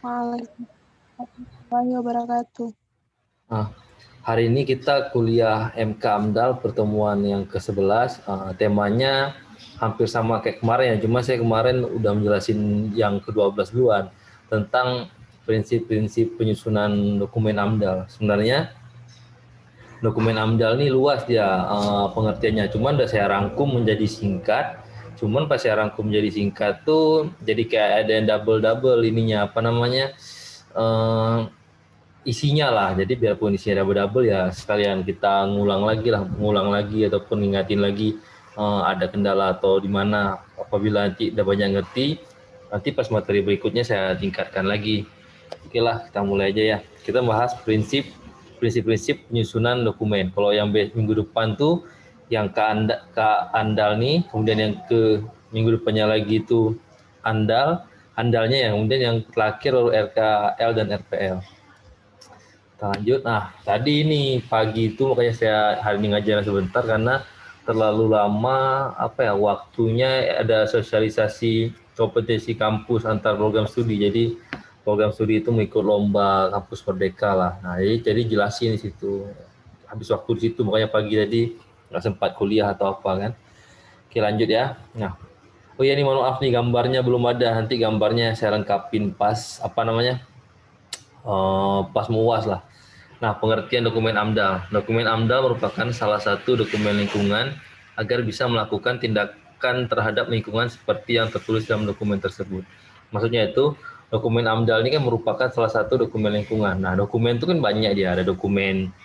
Waalaikumsalam warahmatullahi wabarakatuh. Nah, hari ini kita kuliah MK AMDAL pertemuan yang ke-11. Temanya hampir sama kayak kemarin ya, cuma saya kemarin udah menjelasin yang ke-12 duluan tentang prinsip-prinsip penyusunan dokumen AMDAL. Sebenarnya dokumen AMDAL ini luas dia pengertiannya, cuman udah saya rangkum menjadi singkat. Cuman pas saya rangkum menjadi singkat tuh jadi kayak ada yang double-double ininya apa namanya eh, isinya lah. Jadi biarpun isinya double-double ya sekalian kita ngulang lagi ataupun ngingatin lagi ada kendala atau di mana apabila nanti udah banyak ngerti, nanti pas materi berikutnya saya tingkatkan lagi. Oke lah, kita mulai aja ya. Kita bahas prinsip-prinsip penyusunan dokumen. Kalau yang minggu depan tuh yang ke andal nih, kemudian yang ke minggu depannya lagi itu andalnya yang kemudian yang terakhir lalu RKL dan RPL. Kita lanjut. Nah, tadi ini pagi itu makanya saya hari ini ngajar sebentar karena terlalu lama apa ya waktunya ada sosialisasi kompetensi kampus antar program studi. Jadi program studi itu mengikut lomba kampus merdeka lah. Nah, jadi jelasin di situ. Habis waktu di situ makanya pagi tadi nggak sempat kuliah atau apa kan. Oke lanjut ya. Nah, oh iya nih mohon maaf nih gambarnya belum ada. Nanti gambarnya saya lengkapin pas apa namanya pas MUAS lah. Nah, pengertian dokumen AMDAL. Dokumen AMDAL merupakan salah satu dokumen lingkungan agar bisa melakukan tindakan terhadap lingkungan seperti yang tertulis dalam dokumen tersebut. Maksudnya itu, dokumen AMDAL ini kan merupakan salah satu dokumen lingkungan. Nah, dokumen itu kan banyak dia, ada dokumen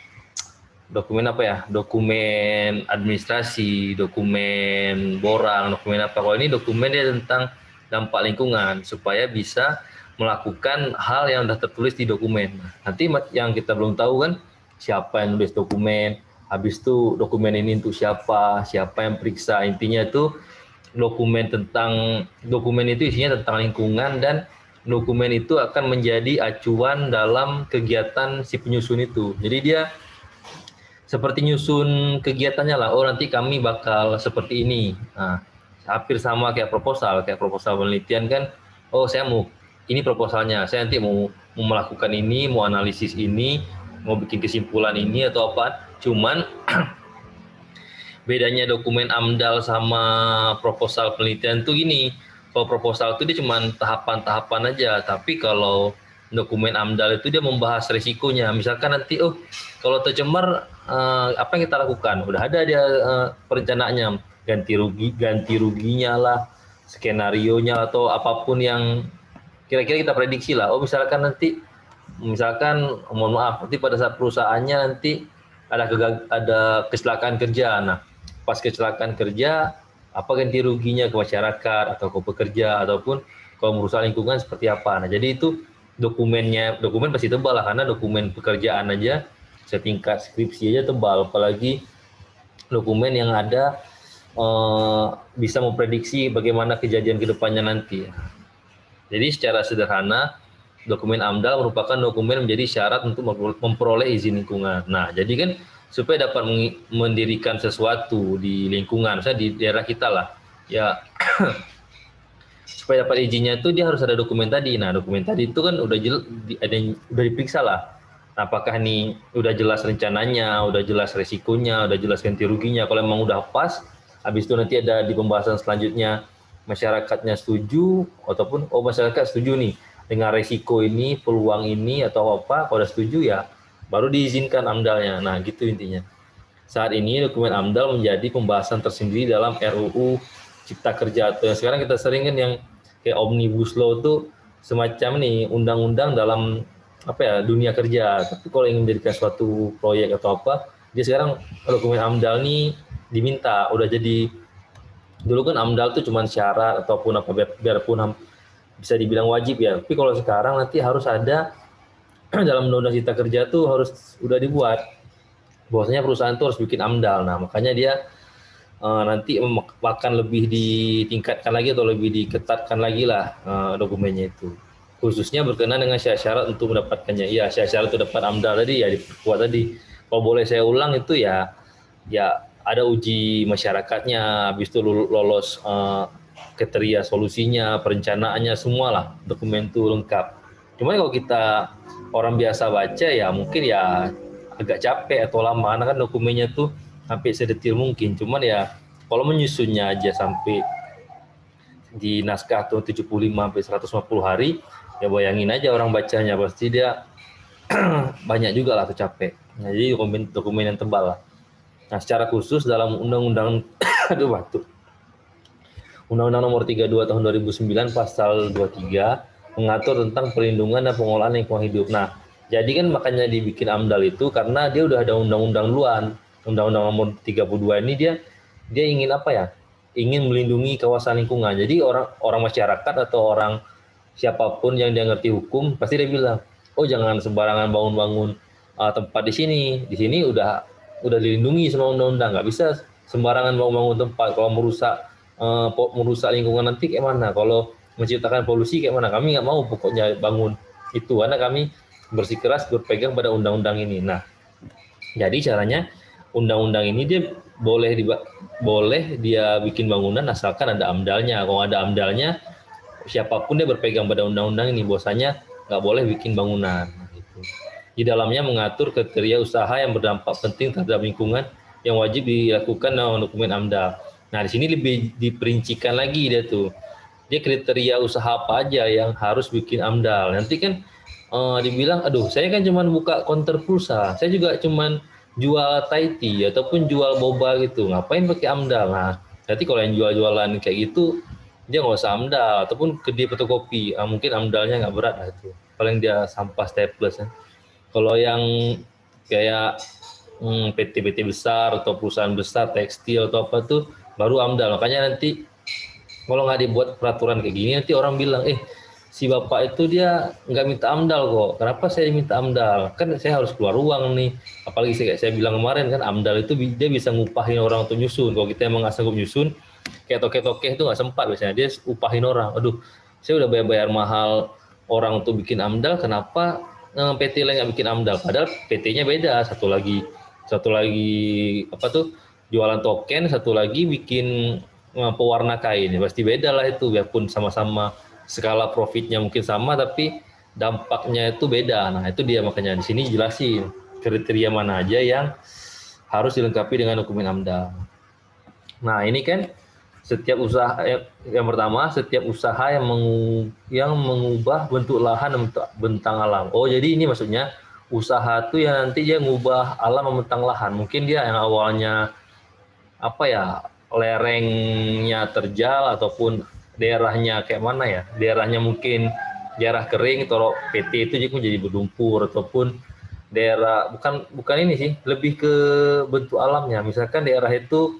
apa ya? Dokumen administrasi, dokumen borang, dokumen apa. Kalau ini dokumen dia tentang dampak lingkungan supaya bisa melakukan hal yang sudah tertulis di dokumen. Nanti yang kita belum tahu kan siapa yang nulis dokumen, habis itu dokumen ini untuk siapa, siapa yang periksa. Intinya itu dokumen itu isinya tentang lingkungan dan dokumen itu akan menjadi acuan dalam kegiatan si penyusun itu. Jadi dia seperti nyusun kegiatannya lah. Oh nanti kami bakal seperti ini. Nah, hampir sama kayak proposal penelitian kan. Oh saya mau ini proposalnya. Saya nanti mau melakukan ini, mau analisis ini, mau bikin kesimpulan ini atau apa. Cuman bedanya dokumen AMDAL sama proposal penelitian tuh gini. Kalau proposal itu dia cuma tahapan-tahapan aja, tapi kalau dokumen AMDAL itu dia membahas risikonya. Misalkan nanti kalau tercemar apa yang kita lakukan? Udah ada dia perencanaannya, ganti ruginya lah, skenario-nya atau apapun yang kira-kira kita prediksi lah. Oh misalkan mohon maaf nanti pada saat perusahaannya nanti ada kecelakaan kerja. Nah, pas kecelakaan kerja apa ganti ruginya ke masyarakat atau ke pekerja ataupun kalau merusak lingkungan seperti apa. Nah, jadi itu dokumen pasti tebal lah karena dokumen pekerjaan aja setingkat skripsi aja tebal, apalagi dokumen yang ada bisa memprediksi bagaimana kejadian kedepannya nanti. Jadi secara sederhana dokumen AMDAL merupakan dokumen menjadi syarat untuk memperoleh izin lingkungan. Nah, jadi kan supaya dapat mendirikan sesuatu di lingkungan, misalnya di daerah kita lah, ya supaya dapat izinnya itu dia harus ada dokumen tadi. Nah, dokumen tadi itu kan udah diperiksa lah. Nah, apakah ini udah jelas rencananya, udah jelas resikonya, udah jelas ganti ruginya. Kalau emang udah pas, habis itu nanti ada di pembahasan selanjutnya masyarakatnya setuju ataupun masyarakat setuju nih dengan resiko ini, peluang ini atau apa, kalau udah setuju ya baru diizinkan AMDAL-nya. Nah, gitu intinya. Saat ini dokumen AMDAL menjadi pembahasan tersendiri dalam RUU Cipta Kerja atau yang sekarang kita sering kan yang kayak Omnibus Law itu semacam nih undang-undang dalam apa ya dunia kerja. Tapi kalau ingin menjadikan suatu proyek atau apa, dia sekarang dokumen AMDAL nih diminta udah jadi. Dulu kan AMDAL itu cuma syarat ataupun apa biarpun bisa dibilang wajib ya. Tapi kalau sekarang nanti harus ada dalam undang-undang Cipta Kerja tuh harus udah dibuat bahwasanya perusahaan itu harus bikin AMDAL. Nah, makanya dia nanti akan lebih ditingkatkan lagi atau lebih diketatkan lagi lah dokumennya itu. Khususnya berkenaan dengan syarat-syarat untuk mendapatkannya. Iya, syarat-syarat untuk dapat AMDAL tadi ya diperkuat tadi. Kalau boleh saya ulang itu ya ada uji masyarakatnya, habis itu lolos kriteria solusinya, perencanaannya semua lah dokumen itu lengkap. Cuman kalau kita orang biasa baca ya mungkin ya agak capek atau lama karena kan dokumennya tuh sampai sedetil mungkin. Cuman ya kalau menyusunnya aja sampai di naskah tuh 75 sampai 150 hari, ya bayangin aja orang bacanya pasti dia banyak juga lah tuh capek. Nah, jadi dokumen yang tebal lah. Nah, secara khusus dalam undang-undang aduh batuk. Undang-Undang Nomor 32 Tahun 2009 Pasal 23 mengatur tentang perlindungan dan pengolahan lingkungan hidup. Nah, jadi kan makanya dibikin AMDAL itu karena dia udah ada undang-undang duluan. Undang-Undang Nomor 32 ini dia ingin apa ya? Ingin melindungi kawasan lingkungan. Jadi orang masyarakat atau orang siapapun yang dia ngerti hukum pasti dia bilang, "Oh, jangan sembarangan bangun-bangun tempat di sini. Di sini udah dilindungi sama undang-undang. Nggak bisa sembarangan bangun-bangun tempat. Kalau merusak lingkungan nanti kayak mana? Kalau menciptakan polusi kayak mana? Kami nggak mau pokoknya bangun itu karena kami bersikeras berpegang pada undang-undang ini." Nah, jadi caranya undang-undang ini dia boleh dia bikin bangunan asalkan ada amdalnya. Kalau ada amdalnya, siapapun dia berpegang pada undang-undang ini, bahwasanya nggak boleh bikin bangunan. Gitu. Di dalamnya mengatur kriteria usaha yang berdampak penting terhadap lingkungan yang wajib dilakukan dalam dokumen AMDAL. Nah, di sini lebih diperincikan lagi dia tuh. Dia kriteria usaha apa aja yang harus bikin AMDAL. Nanti kan dibilang, aduh saya kan cuma buka counter pulsa, saya juga cuma jual Thai tea ataupun jual boba gitu, ngapain pakai AMDAL? Nah, nanti kalau yang jual-jualan kayak gitu, dia nggak usah AMDAL, ataupun ke dia fotokopi, mungkin AMDALnya nggak berat lah itu, paling dia sampah staples ya. Kalau yang kayak PT-PT besar atau perusahaan besar tekstil atau apa tuh baru AMDAL, makanya nanti kalau nggak dibuat peraturan kayak gini nanti orang bilang, si bapak itu dia nggak minta AMDAL kok, kenapa saya minta AMDAL, kan saya harus keluar uang nih. Apalagi kayak saya bilang kemarin kan, AMDAL itu dia bisa ngupahin orang untuk nyusun. Kalau kita emang nggak sanggup nyusun, kayak tokeh-tokeh itu nggak sempat biasanya, dia upahin orang. Aduh, saya udah bayar-bayar mahal orang untuk bikin AMDAL, kenapa PT lain nggak bikin AMDAL, padahal PT-nya beda, satu lagi apa tuh jualan token, satu lagi bikin pewarna kain, ya pasti beda lah itu, biarpun sama-sama skala profitnya mungkin sama tapi dampaknya itu beda. Nah, itu dia makanya di sini jelasin kriteria mana aja yang harus dilengkapi dengan dokumen AMDAL. Nah, ini kan setiap usaha yang pertama, setiap usaha yang mengubah bentuk lahan dan bentang alam. Oh, jadi ini maksudnya usaha tuh yang nanti dia ngubah alam membentang lahan. Mungkin dia yang awalnya apa ya, lerengnya terjal ataupun daerahnya kayak mana ya, daerahnya mungkin daerah kering atau PT itu jadi berlumpur, ataupun daerah bukan ini sih, lebih ke bentuk alamnya, misalkan daerah itu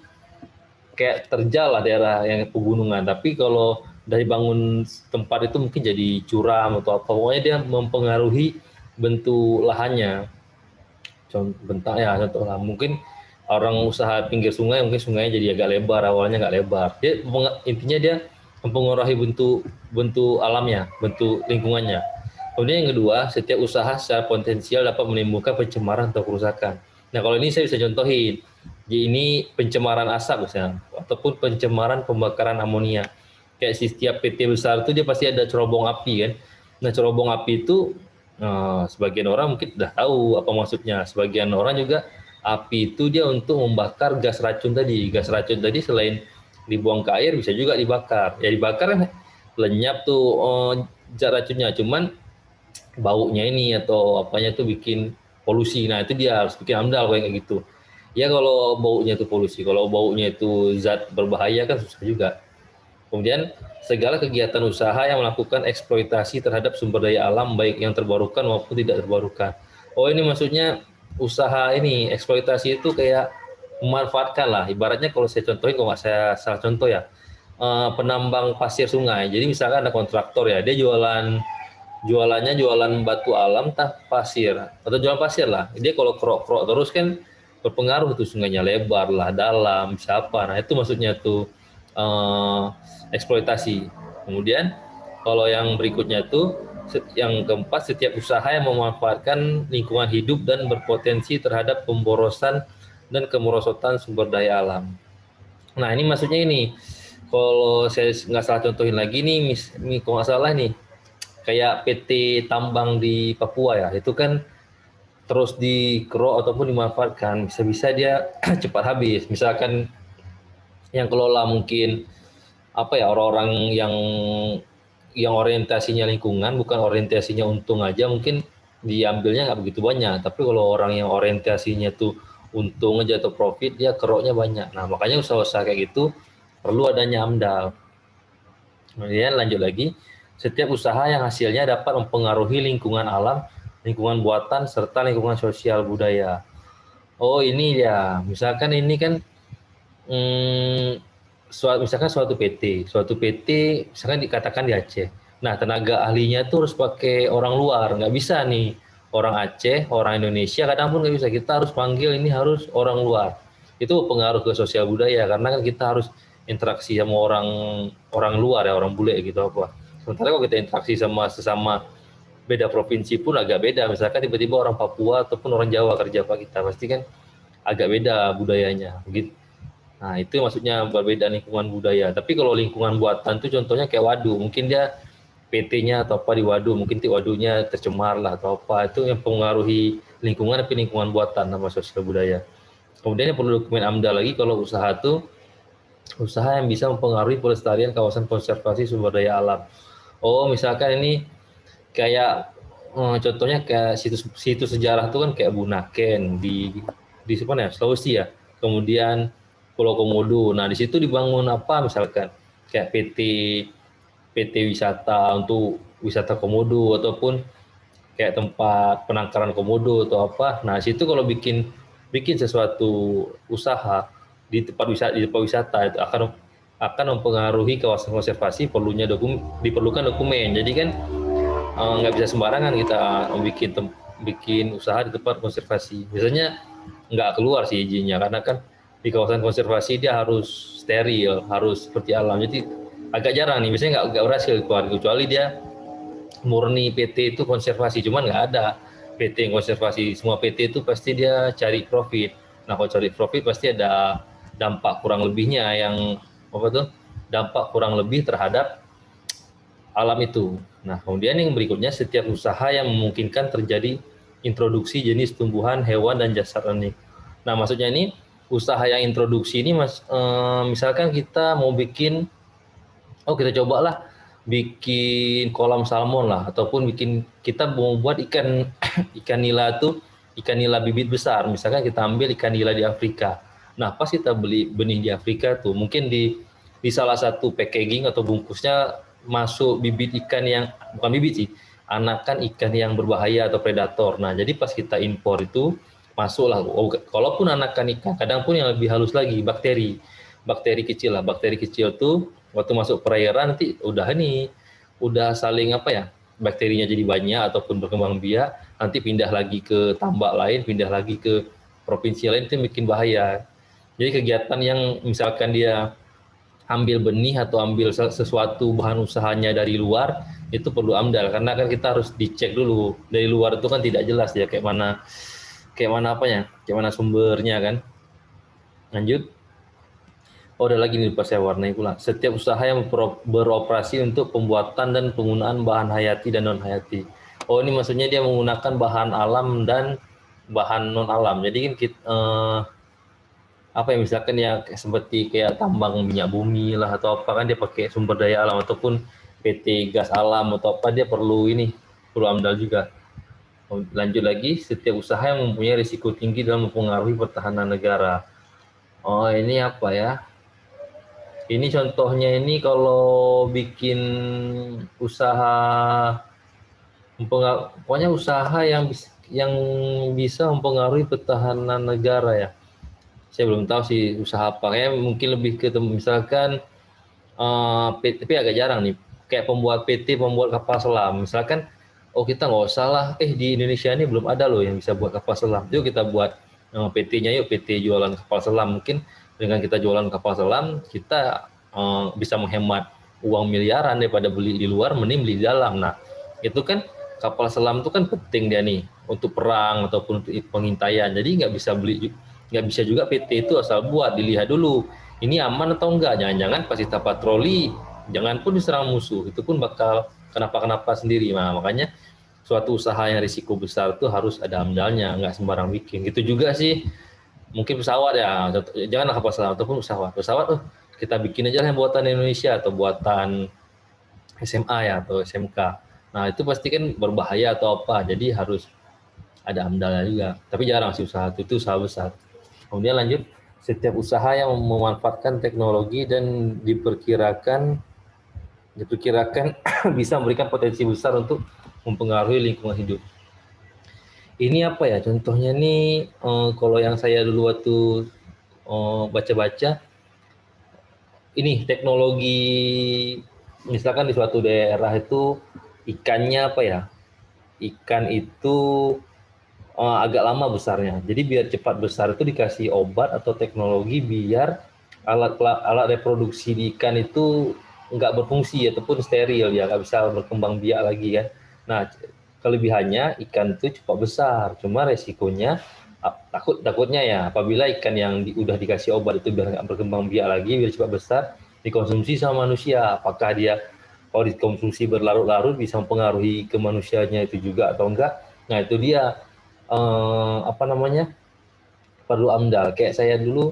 kayak terjal lah, daerah yang pegunungan, tapi kalau dari bangun tempat itu mungkin jadi curam atau apa, pokoknya dia mempengaruhi bentuk lahannya. Bentar ya, contoh lah, mungkin orang usaha pinggir sungai, mungkin sungainya jadi agak lebar, awalnya nggak lebar. Intinya dia mempengaruhi bentuk bentuk alamnya, bentuk lingkungannya. Kemudian yang kedua, setiap usaha secara potensial dapat menimbulkan pencemaran atau kerusakan. Nah, kalau ini saya bisa contohin. Jadi ini pencemaran asap misalnya, ataupun pencemaran pembakaran amonia. Kayak setiap PT besar itu dia pasti ada cerobong api kan. Nah, cerobong api itu sebagian orang mungkin udah tahu apa maksudnya. Sebagian orang juga, api itu dia untuk membakar gas racun tadi. Gas racun tadi selain dibuang ke air bisa juga dibakar. Ya dibakar kan lenyap tuh zat racunnya. Cuman baunya ini atau apanya tuh bikin polusi. Nah, itu dia harus bikin AMDAL kayak gitu. Ya kalau baunya itu polusi, kalau baunya itu zat berbahaya kan susah juga. Kemudian segala kegiatan usaha yang melakukan eksploitasi terhadap sumber daya alam baik yang terbarukan maupun tidak terbarukan. Oh, ini maksudnya usaha ini eksploitasi itu kayak memanfaatkan lah. Ibaratnya kalau saya contohin, kalau nggak saya salah contoh ya, penambang pasir sungai. Jadi misalkan ada kontraktor ya, dia jualan batu alam tah pasir atau jual pasir lah. Dia kalau krok-krok terus kan berpengaruh tuh, sungainya lebar lah, dalam siapa. Nah, itu maksudnya tuh eksploitasi. Kemudian kalau yang berikutnya tuh yang keempat, setiap usaha yang memanfaatkan lingkungan hidup dan berpotensi terhadap pemborosan dan kemerosotan sumber daya alam. Nah, ini maksudnya ini, kalau saya nggak salah contohin lagi nih, kalau nggak salah nih, kayak PT tambang di Papua ya, itu kan terus dikeruk ataupun dimanfaatkan, bisa-bisa dia cepat habis. Misalkan yang kelola mungkin apa ya, orang-orang yang orientasinya lingkungan, bukan orientasinya untung aja, mungkin diambilnya nggak begitu banyak. Tapi kalau orang yang orientasinya tuh untung aja atau profit, dia keroknya banyak. Nah, makanya usaha-usaha kayak gitu perlu adanya AMDAL. Kemudian lanjut lagi, setiap usaha yang hasilnya dapat mempengaruhi lingkungan alam, lingkungan buatan, serta lingkungan sosial budaya. Oh ini ya, misalkan ini kan misalkan suatu PT misalkan dikatakan di Aceh. Nah, tenaga ahlinya tuh harus pakai orang luar, nggak bisa nih orang Aceh, orang Indonesia, kadang pun nggak bisa. Kita harus panggil ini harus orang luar. Itu pengaruh ke sosial budaya karena kan kita harus interaksi sama orang orang luar ya, orang bule gitu apa. Sementara kalau kita interaksi sama sesama beda provinsi pun agak beda. Misalkan tiba-tiba orang Papua ataupun orang Jawa kerja apa kita, pasti kan agak beda budayanya. Begitu. Nah, itu maksudnya berbeda lingkungan budaya. Tapi kalau lingkungan buatan tuh contohnya kayak waduk, mungkin dia PT-nya atau apa di waduk, mungkin waduknya tercemar lah atau apa, itu yang mempengaruhi lingkungan tapi lingkungan buatan sama sosial budaya. Kemudian yang perlu dokumen AMDAL lagi kalau usaha tuh usaha yang bisa mempengaruhi pelestarian kawasan konservasi sumber daya alam. Oh, misalkan ini kayak contohnya kayak situs sejarah tuh kan kayak Bunaken di mana ya, Sulawesi ya. Kemudian Pulau Komodo. Nah, di situ dibangun apa misalkan kayak PT wisata untuk wisata komodo ataupun kayak tempat penangkaran komodo atau apa. Nah, situ kalau bikin bikin sesuatu usaha di tempat wisata itu akan mempengaruhi kawasan konservasi, diperlukan dokumen. Jadi kan nggak bisa sembarangan kita bikin usaha di tempat konservasi. Biasanya nggak keluar sih izinnya karena kan di kawasan konservasi dia harus steril, harus seperti alam. Jadi agak jarang nih, biasanya nggak berhasil keluar kecuali dia murni PT itu konservasi, cuman nggak ada PT yang konservasi. Semua PT itu pasti dia cari profit. Nah, kalau cari profit pasti ada dampak kurang lebihnya yang apa tuh? Dampak kurang lebih terhadap alam itu. Nah, kemudian yang berikutnya, setiap usaha yang memungkinkan terjadi introduksi jenis tumbuhan, hewan, dan jasad unik. Nah, maksudnya ini usaha yang introduksi ini misalkan kita mau bikin, kita cobalah bikin kolam salmon lah, ataupun kita mau buat ikan ikan nila tuh, ikan nila bibit besar. Misalkan kita ambil ikan nila di Afrika. Nah, pas kita beli benih di Afrika tuh, mungkin di salah satu packaging atau bungkusnya masuk bibit ikan yang bukan bibit sih, anakan ikan yang berbahaya atau predator. Nah, jadi pas kita impor itu masuklah, kalaupun anakan ikan, kadang pun yang lebih halus lagi bakteri kecil lah. Bakteri kecil tuh waktu masuk perairan nanti udah saling apa ya, bakterinya jadi banyak ataupun berkembang biak, nanti pindah lagi ke tambak lain, pindah lagi ke provinsi lain, itu bikin bahaya. Jadi kegiatan yang misalkan dia ambil benih atau ambil sesuatu bahan usahanya dari luar, itu perlu AMDAL karena kan kita harus dicek dulu dari luar, itu kan tidak jelas ya kayak mana apanya, kayak mana sumbernya kan. Lanjut. Oh, ada lagi nih, pas saya warnai pula. Setiap usaha yang beroperasi untuk pembuatan dan penggunaan bahan hayati dan non hayati. Oh, ini maksudnya dia menggunakan bahan alam dan bahan non alam. Jadi kan apa ya, misalkan ya seperti kayak tambang minyak bumi lah atau apa, kan dia pakai sumber daya alam, ataupun PT gas alam atau apa, dia perlu AMDAL juga. Lanjut lagi, setiap usaha yang mempunyai risiko tinggi dalam mempengaruhi pertahanan negara. Oh, ini apa ya? Ini contohnya, ini kalau bikin usaha, pokoknya usaha yang bisa mempengaruhi pertahanan negara ya. Saya belum tahu sih usaha apa. Kayak mungkin lebih ke misalkan tapi agak jarang nih. Kayak pembuat kapal selam. Misalkan, kita nggak usah lah. Di Indonesia ini belum ada loh yang bisa buat kapal selam. Yuk kita buat PT-nya, yuk PT jualan kapal selam. Mungkin dengan kita jualan kapal selam, kita bisa menghemat uang miliaran daripada beli di luar, mending beli di dalam. Nah, itu kan kapal selam itu kan penting dia nih untuk perang ataupun untuk pengintaian. Jadi nggak bisa juga PT itu asal buat, dilihat dulu ini aman atau enggak. Jangan-jangan pas kita patroli, jangan pun diserang musuh, itu pun bakal kenapa-kenapa sendiri. Nah, makanya suatu usaha yang risiko besar itu harus ada amdalnya, nggak sembarang bikin. Gitu juga sih, mungkin pesawat ya, janganlah kapal selam ataupun pesawat. Pesawat, kita bikin aja lah yang buatan Indonesia atau buatan SMA ya atau SMK. Nah itu pasti kan berbahaya atau apa, jadi harus ada amdalnya juga. Tapi jarang sih usaha itu usaha besar. Kemudian lanjut, setiap usaha yang memanfaatkan teknologi dan diperkirakan bisa memberikan potensi besar untuk mempengaruhi lingkungan hidup. Ini apa ya? Contohnya nih, kalau yang saya dulu waktu baca-baca, ini teknologi, misalkan di suatu daerah itu ikannya apa ya? Ikan itu agak lama besarnya. Jadi biar cepat besar itu dikasih obat atau teknologi biar alat reproduksi di ikan itu nggak berfungsi ataupun steril ya, nggak bisa berkembang biak lagi kan. Nah kelebihannya ikan itu cepat besar, cuma resikonya takutnya ya apabila ikan yang udah dikasih obat itu biar nggak berkembang biak lagi, biar cepat besar, dikonsumsi sama manusia, apakah dia kalau dikonsumsi berlarut-larut bisa mempengaruhi ke manusianya itu juga atau enggak. Nah itu dia apa namanya, perlu amdal. Kayak saya dulu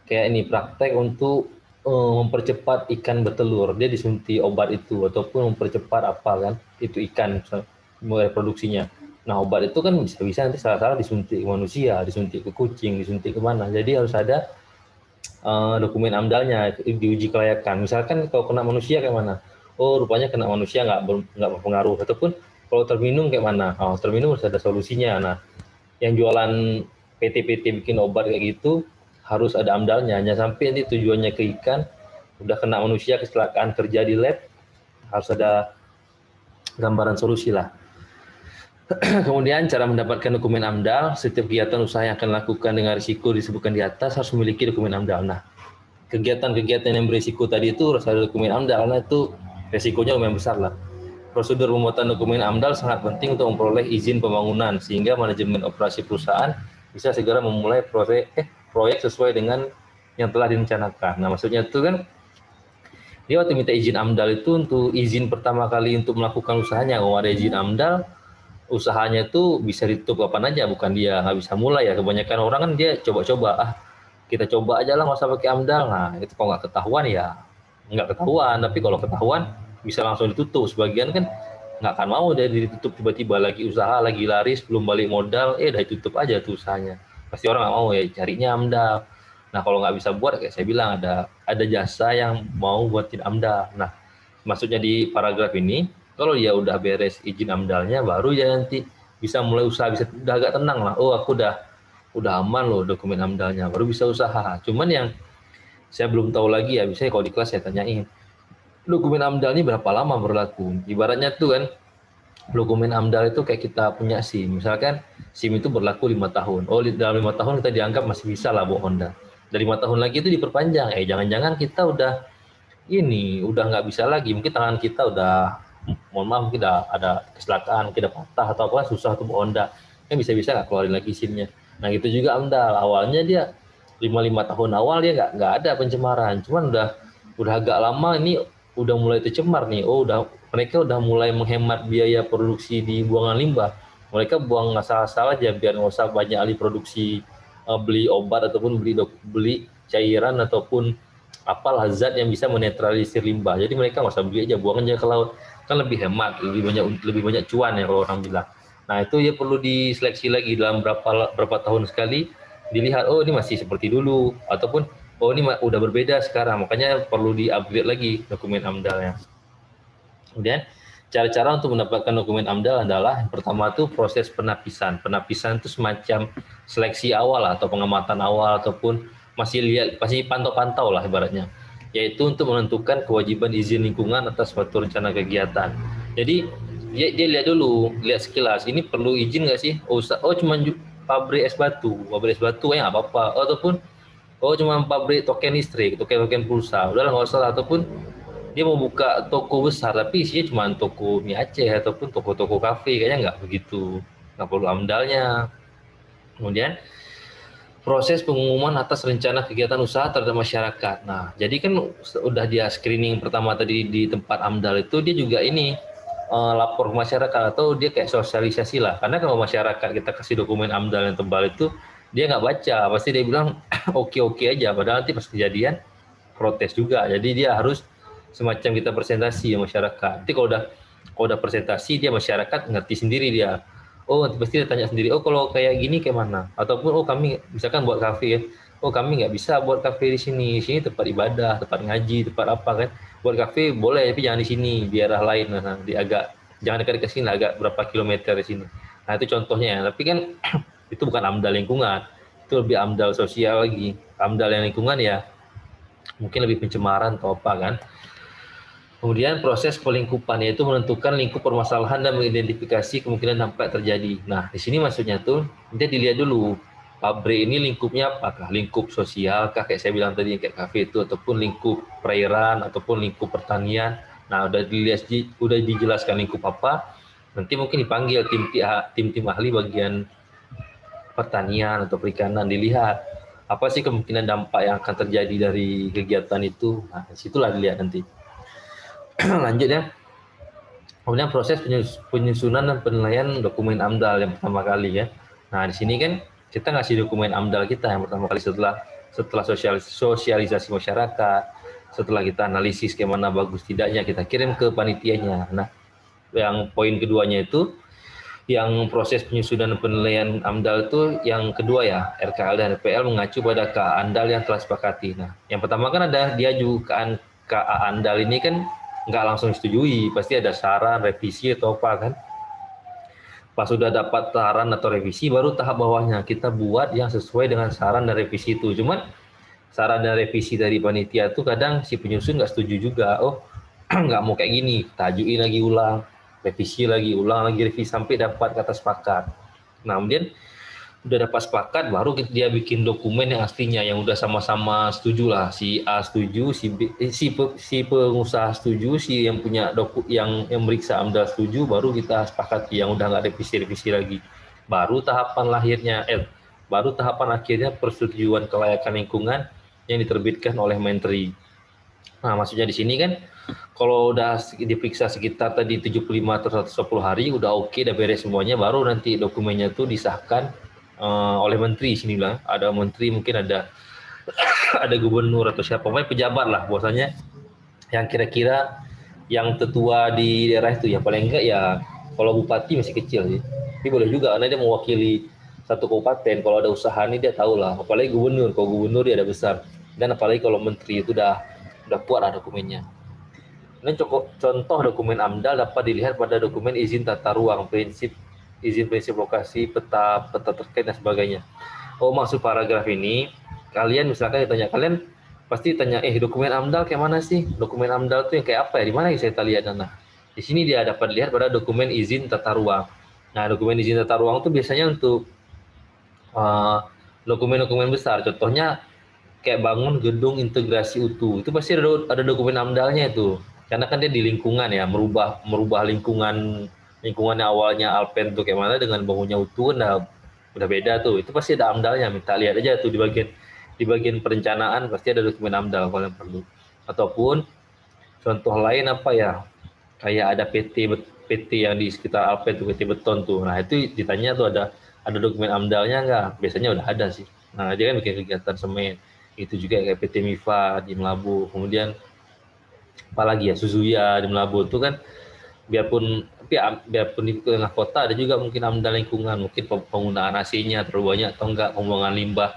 kayak ini praktek untuk mempercepat ikan bertelur, dia disuntik obat itu ataupun mempercepat apa kan itu ikan reproduksinya. Nah obat itu kan bisa-bisa nanti salah-salah disuntik ke manusia, disuntik ke kucing, disuntik kemana. Jadi harus ada dokumen amdalnya, diuji kelayakan. Misalkan kalau kena manusia kayak mana? Oh rupanya kena manusia nggak berpengaruh. Ataupun kalau terminum kayak mana? Oh terminum harus ada solusinya. Nah yang jualan PT-PT bikin obat kayak gitu harus ada amdalnya. Hanya sampai nanti tujuannya ke ikan, udah kena manusia kecelakaan kerja di lab, harus ada gambaran solusi lah. Kemudian cara mendapatkan dokumen AMDAL, setiap kegiatan usaha yang akan dilakukan dengan risiko disebutkan di atas harus memiliki dokumen AMDAL. Nah, kegiatan-kegiatan yang berisiko tadi itu harus ada dokumen AMDAL, karena itu risikonya lumayan besar lah. Prosedur pembuatan dokumen AMDAL sangat penting untuk memperoleh izin pembangunan, sehingga manajemen operasi perusahaan bisa segera memulai proyek sesuai dengan yang telah direncanakan. Nah, maksudnya itu kan, dia waktu minta izin AMDAL itu untuk izin pertama kali untuk melakukan usahanya. Kalau ada izin AMDAL, usahanya itu bisa ditutup kapan aja, bukan dia nggak bisa mulai ya. Kebanyakan orang kan dia coba-coba, kita coba aja lah nggak usah pakai AMDAL. Nah itu kalau nggak ketahuan ya nggak ketahuan, tapi kalau ketahuan bisa langsung ditutup. Sebagian kan nggak akan mau dia ditutup, tiba-tiba lagi usaha lagi laris belum balik modal, udah ditutup aja tuh usahanya. Pasti orang nggak mau ya, carinya AMDAL. Nah kalau nggak bisa buat, kayak saya bilang, ada jasa yang mau buatin AMDAL. Nah maksudnya di paragraf ini, kalau dia udah beres izin AMDALnya, baru dia nanti bisa mulai usaha, bisa udah agak tenang lah. Oh aku udah aman loh dokumen AMDALnya, baru bisa usaha. Cuman yang saya belum tahu lagi ya, biasanya kalau di kelas saya tanyain, dokumen AMDAL ini berapa lama berlaku? Ibaratnya tuh kan, dokumen AMDAL itu kayak kita punya SIM. Misalkan SIM itu berlaku 5 tahun. Oh dalam 5 tahun kita dianggap masih bisa lah bawa Honda. Dari 5 tahun lagi itu diperpanjang. Jangan-jangan kita udah nggak bisa lagi, mungkin tangan kita udah, mohon maaf, mungkin ada kecelakaan, mungkin udah patah atau apa, susah untuk Honda, kan bisa-bisa nggak keluarin lagi SIM-nya. Nah gitu juga AMDAL, awalnya dia 5 tahun awal dia nggak ada pencemaran, cuman udah agak lama ini udah mulai tercemar nih. Mereka udah mulai menghemat biaya produksi di buangan limbah, mereka buang asal-asal aja biar nggak usah banyak ahli produksi, beli obat ataupun beli cairan ataupun apalah zat yang bisa menetralisir limbah. Jadi mereka nggak usah beli aja, buang aja ke laut, kan lebih hemat, lebih banyak cuan ya kalau orang bilang. Nah itu ya perlu diseleksi lagi dalam berapa tahun sekali, dilihat oh ini masih seperti dulu ataupun oh ini udah berbeda sekarang, makanya perlu di-upgrade lagi dokumen AMDAL-nya. Kemudian cara-cara untuk mendapatkan dokumen AMDAL adalah yang pertama tuh proses penapisan. Penapisan itu semacam seleksi awal atau pengamatan awal ataupun masih pantau-pantau lah ibaratnya, yaitu untuk menentukan kewajiban izin lingkungan atas suatu rencana kegiatan. Jadi dia lihat sekilas, ini perlu izin nggak sih? Cuma pabrik es batu ya nggak apa-apa. Ataupun cuma pabrik token listrik, token pulsa, udahlah nggak usah. Ataupun dia mau buka toko besar tapi isinya cuma toko mie Aceh ataupun toko-toko kafe, kayaknya nggak begitu, nggak perlu AMDALnya. Kemudian proses pengumuman atas rencana kegiatan usaha terhadap masyarakat. Nah, jadi kan udah dia screening pertama tadi di tempat AMDAL itu, dia juga ini lapor ke masyarakat atau dia kayak sosialisasi lah. Karena kalau masyarakat kita kasih dokumen AMDAL yang tebal itu dia nggak baca, pasti dia bilang oke-oke aja. Padahal nanti pas kejadian protes juga. Jadi dia harus semacam kita presentasi ya masyarakat. Nanti kalau udah presentasi dia masyarakat ngerti sendiri dia. Oh pasti dia tanya sendiri. Oh kalau kayak gini kayak mana? Ataupun oh kami misalkan buat kafe ya. Oh kami nggak bisa buat kafe di sini. Di sini tempat ibadah, tempat ngaji, tempat apa kan? Buat kafe boleh tapi jangan di sini di daerah lain. Nah, di agak jangan dekat-dekat sini lah, agak berapa kilometer di sini. Nah itu contohnya ya. Tapi kan itu bukan AMDAL lingkungan. Itu lebih AMDAL sosial lagi. AMDAL yang lingkungan ya mungkin lebih pencemaran atau apa kan. Kemudian proses pelingkupan yaitu menentukan lingkup permasalahan dan mengidentifikasi kemungkinan dampak terjadi. Nah, di sini maksudnya tuh dia dilihat dulu pabrik ini lingkupnya apakah lingkup sosial kah kayak saya bilang tadi kayak kafe itu ataupun lingkup perairan ataupun lingkup pertanian. Nah, udah dijelaskan lingkup apa. Nanti mungkin dipanggil tim ahli bagian pertanian atau perikanan dilihat apa sih kemungkinan dampak yang akan terjadi dari kegiatan itu. Nah, disitulah dilihat nanti. Lanjut ya. Kemudian proses penyusunan dan penilaian dokumen AMDAL yang pertama kali ya. Nah, di sini kan kita ngasih dokumen AMDAL kita yang pertama kali setelah sosialisasi masyarakat, setelah kita analisis bagaimana bagus tidaknya, kita kirim ke panitianya. Nah, yang poin keduanya itu yang proses penyusunan dan penilaian AMDAL itu yang kedua ya, RKL dan RPL mengacu pada KA AMDAL yang telah sepakati. Nah, yang pertama kan ada dia juga KA AMDAL ini kan nggak langsung disetujui, pasti ada saran, revisi atau apa kan. Pas sudah dapat saran atau revisi, baru tahap bawahnya kita buat yang sesuai dengan saran dan revisi itu. Cuman saran dan revisi dari panitia itu kadang si penyusun nggak setuju juga. Oh nggak mau kayak gini, tajuin lagi ulang, revisi lagi, ulang lagi revisi sampai dapat kata sepakat. Nah kemudian udah dapat sepakat baru dia bikin dokumen yang aslinya yang udah sama-sama setuju lah, si A setuju, si pengusaha setuju, si yang punya yang meriksa AMDAL setuju, baru kita sepakati yang udah nggak revisi lagi. Baru tahapan akhirnya persetujuan kelayakan lingkungan yang diterbitkan oleh Menteri. Nah maksudnya di sini kan kalau udah diperiksa sekitar tadi 75 atau 110 hari udah oke, udah beres semuanya, baru nanti dokumennya tuh disahkan oleh menteri. Sini bilang ada menteri, mungkin ada gubernur atau siapa, pokoknya pejabat lah bahwasanya yang kira-kira yang tetua di daerah itu ya, paling enggak ya kalau bupati masih kecil sih, tapi boleh juga karena dia mewakili satu kabupaten. Kalau ada usaha nih dia tahu lah, apalagi gubernur, kalau gubernur dia ada besar, dan apalagi kalau menteri itu udah kuat lah dokumennya. Ini contoh dokumen AMDAL dapat dilihat pada dokumen izin tata ruang, izin prinsip lokasi, peta terkait dan sebagainya. Oh maksud paragraf ini, kalian misalkan ditanya, kalian pasti tanya, dokumen AMDAL kayak mana sih? Dokumen AMDAL itu yang kayak apa ya? Di mana saya lihat? Nah, di sini dia dapat lihat pada dokumen izin tata ruang. Nah, dokumen izin tata ruang itu biasanya untuk dokumen-dokumen besar. Contohnya kayak bangun gedung integrasi utuh, itu pasti ada dokumen AMDAL-nya itu. Karena kan dia di lingkungan ya, merubah lingkungannya awalnya Alpen tuh kayak mana dengan bangunnya utuh, nah udah beda tuh. Itu pasti ada AMDAL-nya. Minta lihat aja tuh di bagian perencanaan pasti ada dokumen AMDAL kalau yang perlu. Ataupun contoh lain apa ya? Kayak ada PT yang di sekitar Alpen tuh, PT beton tuh. Nah, itu ditanya tuh ada dokumen AMDAL-nya enggak? Biasanya udah ada sih. Nah, dia kan bikin kegiatan semen. Itu juga kayak PT Mifa di Melabu. Kemudian apalagi ya, Suzuya di Melabu itu kan biarpun di tengah kota ada juga mungkin AMDAL lingkungan, mungkin penggunaan AC-nya terlalu banyak atau enggak, pembuangan limbah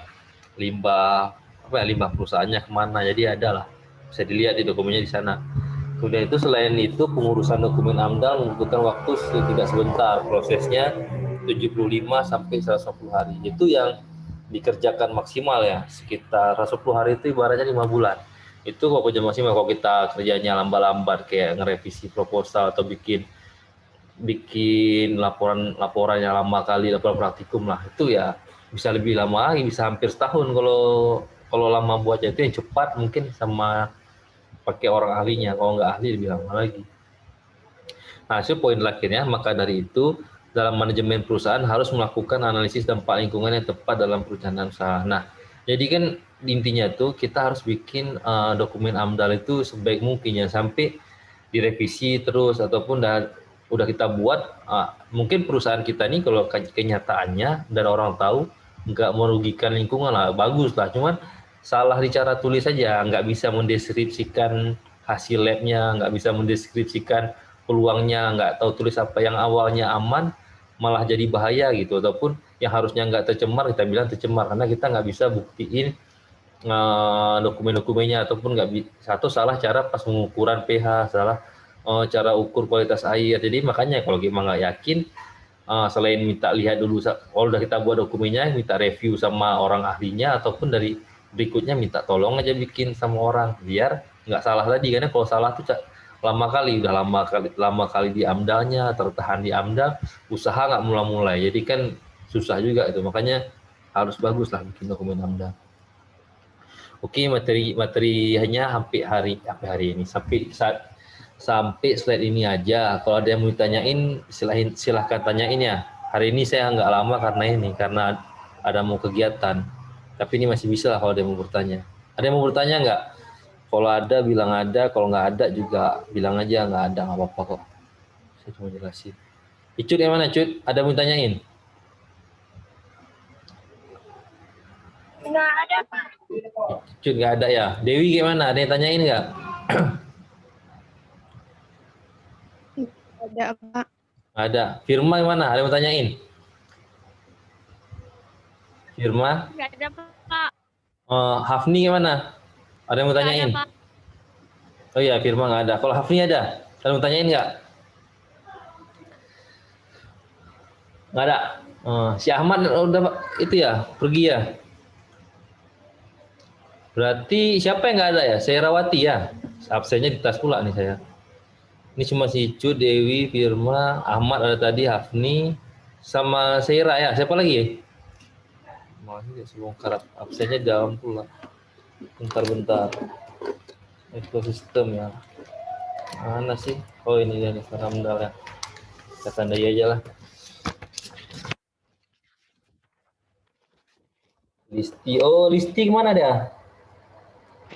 perusahaannya kemana, jadi ada lah, bisa dilihat di dokumennya di sana. Kemudian itu selain itu pengurusan dokumen AMDAL membutuhkan waktu tidak sebentar, prosesnya 75 sampai 110 hari, itu yang dikerjakan maksimal ya, sekitar 110 hari itu ibaratnya 5 bulan. Itu kalau kerja maksimal, kalau kita kerjanya lambat-lambat kayak ngerevisi proposal atau bikin laporannya lama kali, laporan praktikum lah, itu ya bisa lebih lama lagi, bisa hampir setahun kalau lama buatnya. Itu yang cepat mungkin sama pakai orang ahlinya, kalau nggak ahli lebih lama lagi. Nah, itu poin terakhirnya. Maka dari itu dalam manajemen perusahaan harus melakukan analisis dampak lingkungan yang tepat dalam perencanaan usaha. Nah, jadi kan intinya tuh kita harus bikin dokumen AMDAL itu sebaik mungkin ya, sampai direvisi terus ataupun udah kita buat, mungkin perusahaan kita ini kalau kenyataannya dan orang tahu nggak merugikan lingkungan lah, bagus lah. Cuman salah di cara tulis saja, nggak bisa mendeskripsikan hasil labnya, nggak bisa mendeskripsikan peluangnya, nggak tahu tulis apa yang awalnya aman, malah jadi bahaya gitu. Ataupun yang harusnya nggak tercemar, kita bilang tercemar, karena kita nggak bisa buktiin dokumen-dokumennya, ataupun nggak satu salah cara pas pengukuran pH, salah cara ukur kualitas air. Jadi makanya kalau kita nggak yakin, selain minta lihat dulu, kalau udah kita buat dokumennya, minta review sama orang ahlinya, ataupun dari berikutnya minta tolong aja bikin sama orang, biar nggak salah tadi. Karena kalau salah tuh udah lama kali di amdalnya, tertahan di amdal, usaha nggak mulai-mulai. Jadi kan susah juga itu, makanya harus bagus lah bikin dokumen amdal. Oke, materinya sampai hari ini, sampai slide ini aja. Kalau ada yang mau ditanyain, silahkan tanyain ya. Hari ini saya nggak lama karena ada mau kegiatan. Tapi ini masih bisa lah kalau ada yang mau bertanya. Ada yang mau bertanya nggak? Kalau ada bilang ada, kalau nggak ada juga bilang aja nggak ada, nggak apa-apa kok. Saya cuma jelasin. Icut yang mana, Cut? Ada yang mau tanyain? Nggak ada, Pak. Cut nggak ada ya. Dewi gimana? Ada yang tanyain nggak? Ada, Pak. Ada. Firma gimana? Ada yang mau tanyain? Firma? Nggak ada, Pak. Hafni gimana? Ada yang mau tanyain? Nggak ada, Pak. Oh iya, Firma nggak ada. Kalau Hafni ada? Ada yang mau tanyain nggak? Nggak ada. Si Ahmad udah itu ya, pergi ya. Berarti siapa yang nggak ada ya? Saya Rawati ya. Absennya di tas pula nih saya. Ini cuma si Cu, Dewi, Firma, Ahmad ada tadi, Hafni, sama Seira ya. Siapa lagi ya? Masih sebongkar absennya dalam pula. Bentar-bentar. Ekosistem ya. Mana sih? Oh ini dia nih, Ramdal ya. Kita tandai aja lah. Listi, oh Listi kemana dia?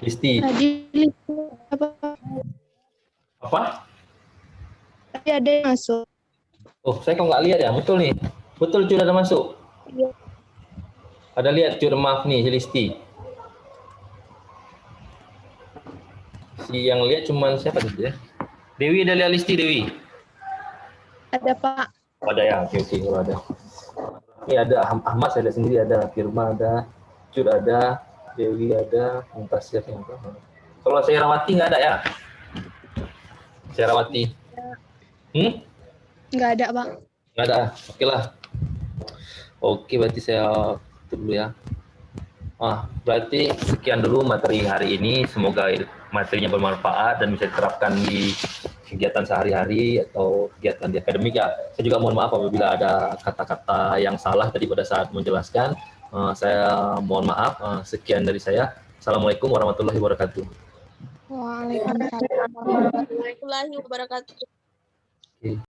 Listi. Tadi Apa? tadi ada yang masuk. Oh, saya kok nggak lihat ya. Betul nih. Betul Cur ada masuk. Iya. Ada lihat Cur, maaf nih si Listi. Si yang lihat cuman siapa tadi ya? Dewi ada lihat Listi, Dewi? Ada, Pak. Ada ya, oke kalau ada. Ini ada Ahmad, saya lihat sendiri ada, Firma ada, Cur ada, Dewi ada, Muntasir yang apa? Kalau saya Rawati nggak ada ya? Saya Rawati. Nggak ada, Pak. Nggak ada. Oke lah. Oke, berarti saya tutup dulu ya. Berarti sekian dulu materi hari ini. Semoga materinya bermanfaat dan bisa diterapkan di kegiatan sehari-hari atau kegiatan di akademik ya. Saya juga mohon maaf apabila ada kata-kata yang salah tadi pada saat menjelaskan. Saya mohon maaf. Sekian dari saya. Assalamualaikum warahmatullahi wabarakatuh. Waalaikumsalam warahmatullahi wabarakatuh. Oke.